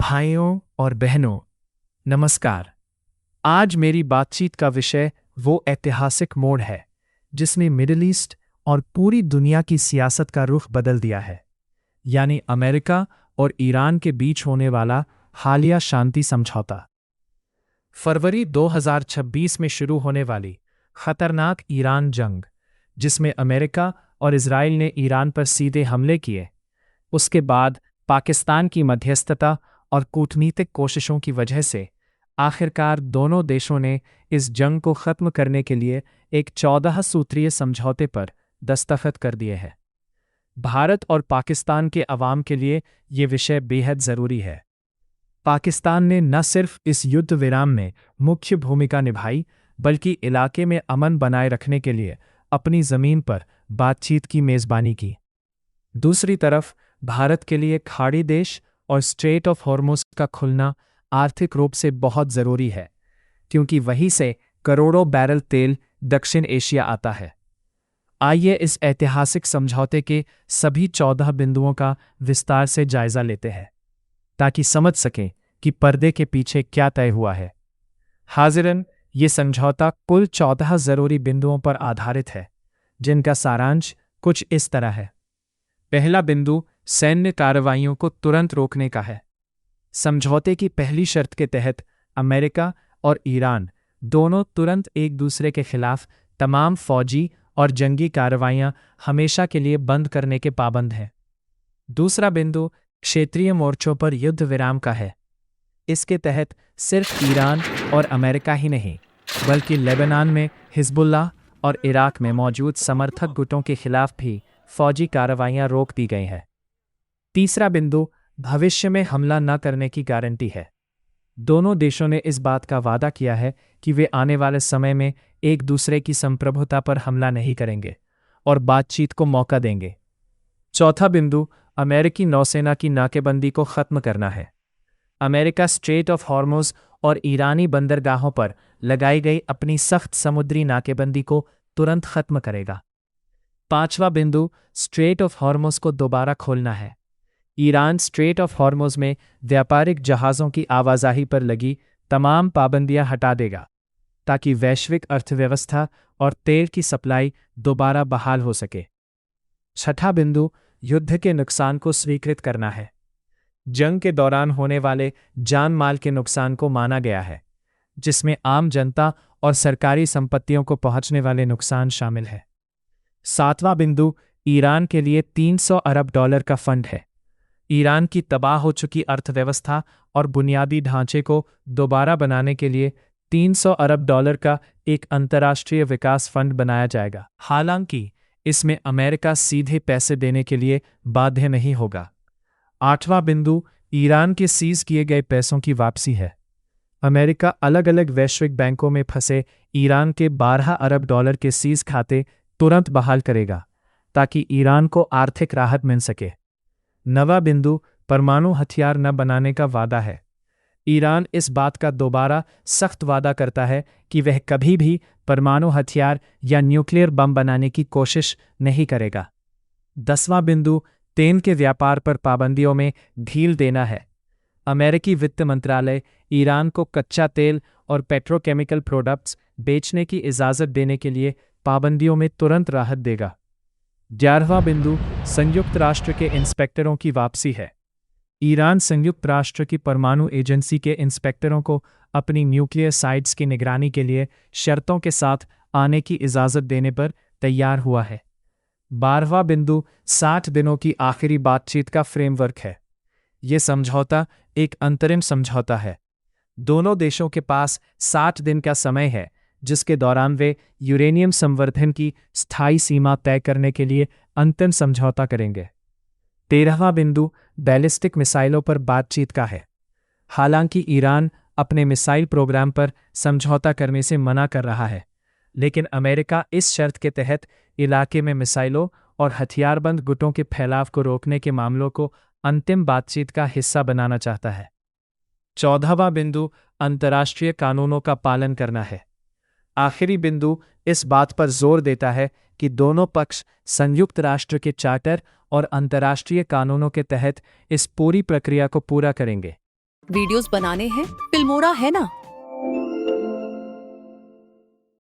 भाइयों और बहनों, नमस्कार। आज मेरी बातचीत का विषय वो ऐतिहासिक मोड़ है जिसने मिडिल ईस्ट और पूरी दुनिया की सियासत का रुख बदल दिया है, यानी अमेरिका और ईरान के बीच होने वाला हालिया शांति समझौता। फरवरी 2026 में शुरू होने वाली खतरनाक ईरान जंग, जिसमें अमेरिका और इजराइल ने ईरान पर सीधे हमले किए, उसके बाद पाकिस्तान की मध्यस्थता और कूटनीतिक कोशिशों की वजह से आखिरकार दोनों देशों ने इस जंग को खत्म करने के लिए एक 14 सूत्रीय समझौते पर दस्तखत कर दिए हैं। भारत और पाकिस्तान के अवाम के लिए ये विषय बेहद ज़रूरी है। पाकिस्तान ने न सिर्फ इस युद्ध विराम में मुख्य भूमिका निभाई, बल्कि इलाके में अमन बनाए रखने के लिए अपनी ज़मीन पर बातचीत की मेज़बानी की। दूसरी तरफ भारत के लिए खाड़ी देश और स्ट्रेट ऑफ हॉर्मुज़ का खुलना आर्थिक रूप से बहुत ज़रूरी है, क्योंकि वहीं से करोड़ों बैरल तेल दक्षिण एशिया आता है। आइए इस ऐतिहासिक समझौते के सभी 14 बिंदुओं का विस्तार से जायजा लेते हैं, ताकि समझ सकें कि पर्दे के पीछे क्या तय हुआ है। हाज़िरन, ये समझौता कुल 14 ज़रूरी बिंदुओं पर आधारित है, जिनका सारांश कुछ इस तरह है। पहला बिंदु सैन्य कार्रवाइयों को तुरंत रोकने का है। समझौते की पहली शर्त के तहत अमेरिका और ईरान दोनों तुरंत एक दूसरे के खिलाफ तमाम फौजी और जंगी कार्रवाइयां हमेशा के लिए बंद करने के पाबंद हैं। दूसरा बिंदु क्षेत्रीय मोर्चों पर युद्ध विराम का है। इसके तहत सिर्फ ईरान और अमेरिका ही नहीं, बल्कि लेबनान में हिजबुल्लाह और इराक में मौजूद समर्थक गुटों के खिलाफ भी फौजी कार्रवाइयां रोक दी गई हैं। तीसरा बिंदु भविष्य में हमला न करने की गारंटी है। दोनों देशों ने इस बात का वादा किया है कि वे आने वाले समय में एक दूसरे की संप्रभुता पर हमला नहीं करेंगे और बातचीत को मौका देंगे। चौथा बिंदु अमेरिकी नौसेना की नाकेबंदी को खत्म करना है। अमेरिका स्ट्रेट ऑफ हॉर्मुज़ और ईरानी बंदरगाहों पर लगाई गई अपनी सख्त समुद्री नाकेबंदी को तुरंत खत्म करेगा। पांचवा बिंदु स्ट्रेट ऑफ हॉर्मुज़ को दोबारा खोलना है। ईरान स्ट्रेट ऑफ हॉर्मुज़ में व्यापारिक जहाज़ों की आवाजाही पर लगी तमाम पाबंदियां हटा देगा, ताकि वैश्विक अर्थव्यवस्था और तेल की सप्लाई दोबारा बहाल हो सके। छठा बिंदु युद्ध के नुकसान को स्वीकृत करना है। जंग के दौरान होने वाले जान माल के नुकसान को माना गया है, जिसमें आम जनता और सरकारी संपत्तियों को पहुंचने वाले नुकसान शामिल है। सातवां बिंदु ईरान के लिए $300 अरब का फंड है। ईरान की तबाह हो चुकी अर्थव्यवस्था और बुनियादी ढांचे को दोबारा बनाने के लिए $300 अरब का एक अंतर्राष्ट्रीय विकास फंड बनाया जाएगा। हालांकि इसमें अमेरिका सीधे पैसे देने के लिए बाध्य नहीं होगा। आठवां बिंदु ईरान के सीज किए गए पैसों की वापसी है। अमेरिका अलग अलग वैश्विक बैंकों में फंसे ईरान के $12 अरब के सीज खाते तुरंत बहाल करेगा, ताकि ईरान को आर्थिक राहत मिल सके। नवा बिंदु परमाणु हथियार न बनाने का वादा है। ईरान इस बात का दोबारा सख्त वादा करता है कि वह कभी भी परमाणु हथियार या न्यूक्लियर बम बनाने की कोशिश नहीं करेगा। 10वां बिंदु तेल के व्यापार पर पाबंदियों में ढील देना है। अमेरिकी वित्त मंत्रालय ईरान को कच्चा तेल और पेट्रोकेमिकल प्रोडक्ट्स बेचने की इजाज़त देने के लिए पाबंदियों में तुरंत राहत देगा। 11वां बिंदु संयुक्त राष्ट्र के इंस्पेक्टरों की वापसी है। ईरान संयुक्त राष्ट्र की परमाणु एजेंसी के इंस्पेक्टरों को अपनी न्यूक्लियर साइट्स की निगरानी के लिए शर्तों के साथ आने की इजाज़त देने पर तैयार हुआ है। 12वां बिंदु 60 दिनों की आखिरी बातचीत का फ्रेमवर्क है। ये समझौता एक अंतरिम समझौता है। दोनों देशों के पास 60 दिन का समय है, जिसके दौरान वे यूरेनियम संवर्धन की स्थायी सीमा तय करने के लिए अंतिम समझौता करेंगे। 13वां बिंदु बैलिस्टिक मिसाइलों पर बातचीत का है। हालांकि ईरान अपने मिसाइल प्रोग्राम पर समझौता करने से मना कर रहा है, लेकिन अमेरिका इस शर्त के तहत इलाके में मिसाइलों और हथियारबंद गुटों के फैलाव को रोकने के मामलों को अंतिम बातचीत का हिस्सा बनाना चाहता है। 14वां बिंदु अंतर्राष्ट्रीय कानूनों का पालन करना है। आखिरी बिंदु इस बात पर जोर देता है कि दोनों पक्ष संयुक्त राष्ट्र के चार्टर और अंतर्राष्ट्रीय कानूनों के तहत इस पूरी प्रक्रिया को पूरा करेंगे। वीडियोस बनाने हैं, फिल्मोरा है ना।